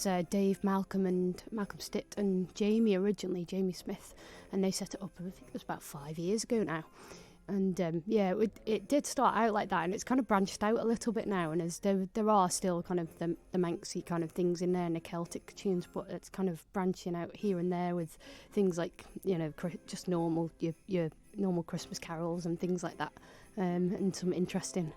was Dave, Malcolm Stitt and Jamie originally, Jamie Smith, and they set it up, I think it was about 5 years ago now. And it did start out like that, and it's kind of branched out a little bit now, and there are still kind of the Manxy kind of things in there and the Celtic tunes, but it's kind of branching out here and there with things like, just normal your normal Christmas carols and things like that, and some interesting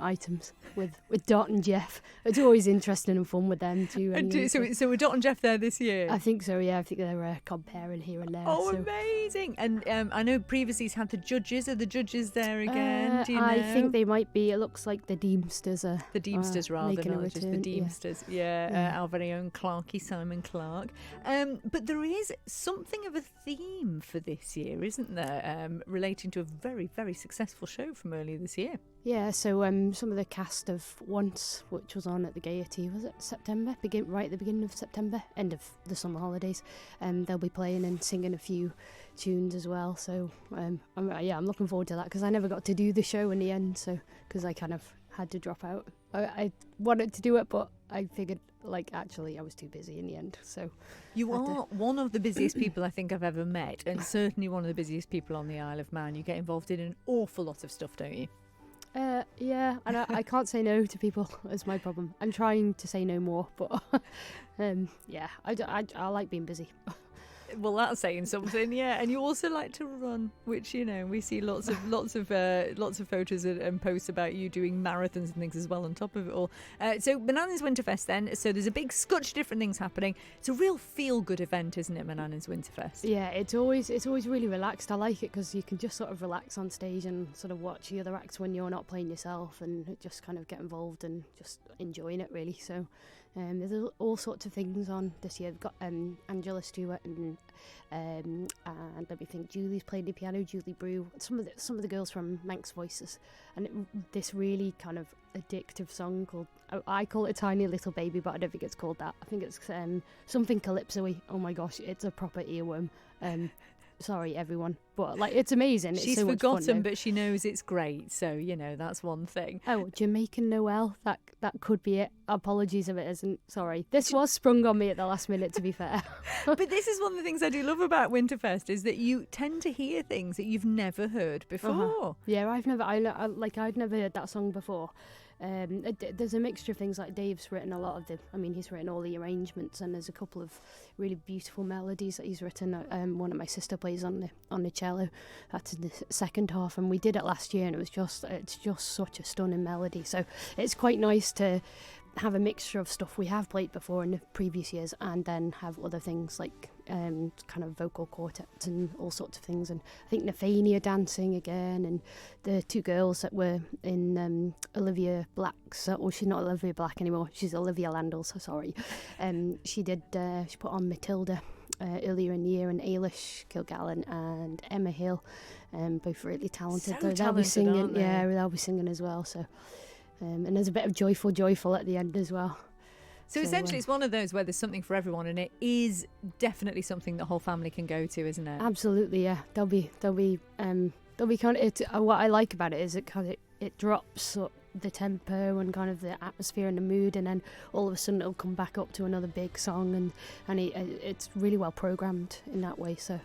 items with Dot and Jeff. It's always interesting and fun with them too. Anyway, so were Dot and Jeff there this year? I think so, yeah. I think they're comparing here and there. Oh, so. Amazing. And I know previously he's had the judges. Are the judges there again? Do you know? I think they might be. It looks like the Deemsters are. The Deemsters rather making than a just the return, Deemsters. Our very own Clarky, Simon Clark. But there is something of a theme for this year, isn't there? Relating to a very, very successful show from earlier this year. Yeah, so some of the cast of Once, which was on at the Gaiety, was it September? Right at the beginning of September, end of the summer holidays. They'll be playing and singing a few tunes as well. So I'm looking forward to that, because I never got to do the show in the end, so because I kind of had to drop out. I wanted to do it, but I figured, actually I was too busy in the end. So you are one of the busiest people I think I've ever met, and certainly one of the busiest people on the Isle of Man. You get involved in an awful lot of stuff, don't you? Yeah, and I can't say no to people is my problem. I'm trying to say no more, but I like being busy. Well, that's saying something, yeah. And you also like to run, which we see lots of photos and posts about you doing marathons and things as well on top of it all. So Manannan's Winterfest then. So there's a big scotch different things happening. It's a real feel-good event, isn't it, Manannan's Winterfest? Yeah, it's always really relaxed. I like it because you can just sort of relax on stage and sort of watch the other acts when you're not playing yourself, and just kind of get involved and just enjoying it really. So. There's all sorts of things on this year. We've got Angela Stewart and let me think. Julie's playing the piano. Julie Brew. Some of the girls from Manx Voices, and this really kind of addictive song called. I call it a Tiny Little Baby, but I don't think it's called that. I think it's something calypso-y. Oh my gosh, it's a proper earworm. Sorry, everyone, but it's amazing. It's She's so forgotten, much fun, but she knows it's great. So that's one thing. Oh, Jamaican Noel. That could be it. Apologies if it isn't. Sorry, this was sprung on me at the last minute. To be fair, but this is one of the things I do love about Winterfest is that you tend to hear things that you've never heard before. Uh-huh. Yeah, I'd never heard that song before. There's a mixture of things. Like Dave's written a lot of he's written all the arrangements, and there's a couple of really beautiful melodies that he's written. One of my sister plays on the cello. That's in the second half, and we did it last year, and it's just such a stunning melody. So it's quite nice to have a mixture of stuff we have played before in the previous years, and then have other things like kind of vocal quartets and all sorts of things. And I think Nafania dancing again, and the two girls that were in Olivia Black's, she's not Olivia Black anymore, she's Olivia Landell, so sorry. She put on Matilda earlier in the year, and Ailish Kilgallen and Emma Hill, both really talented. They'll be singing, they'll be singing as well. So and there's a bit of joyful at the end as well. So essentially it's one of those where there's something for everyone, and it is definitely something the whole family can go to, isn't it? Absolutely, yeah. There'll be kind of what I like about it is it drops the tempo and kind of the atmosphere and the mood, and then all of a sudden it'll come back up to another big song, and it's really well programmed in that way. So.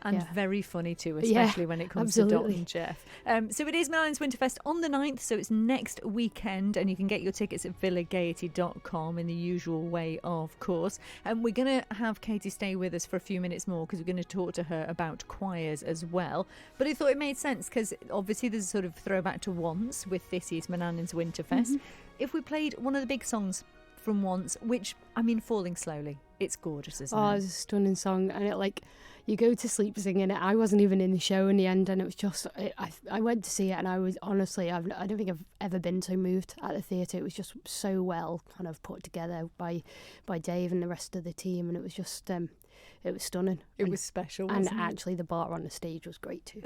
And very funny too, especially when it comes to Dot and Jeff. So it is Manannan's Winterfest on the 9th, so it's next weekend, and you can get your tickets at villagaiety.com in the usual way, of course. And we're going to have Katie stay with us for a few minutes more, because we're going to talk to her about choirs as well. But I thought it made sense, because obviously there's a sort of throwback to Once with this year's Manannan's Winterfest. Mm-hmm. If we played one of the big songs from Once, which, Falling Slowly, it's gorgeous, isn't it? Oh, it's a stunning song, and it you go to sleep singing it. I wasn't even in the show in the end, and it was just I went to see it, and I was honestly I don't think I've ever been so moved at the theatre. It was just so well kind of put together by Dave and the rest of the team, and it was just it was stunning. It was special, and actually the bar on the stage was great too.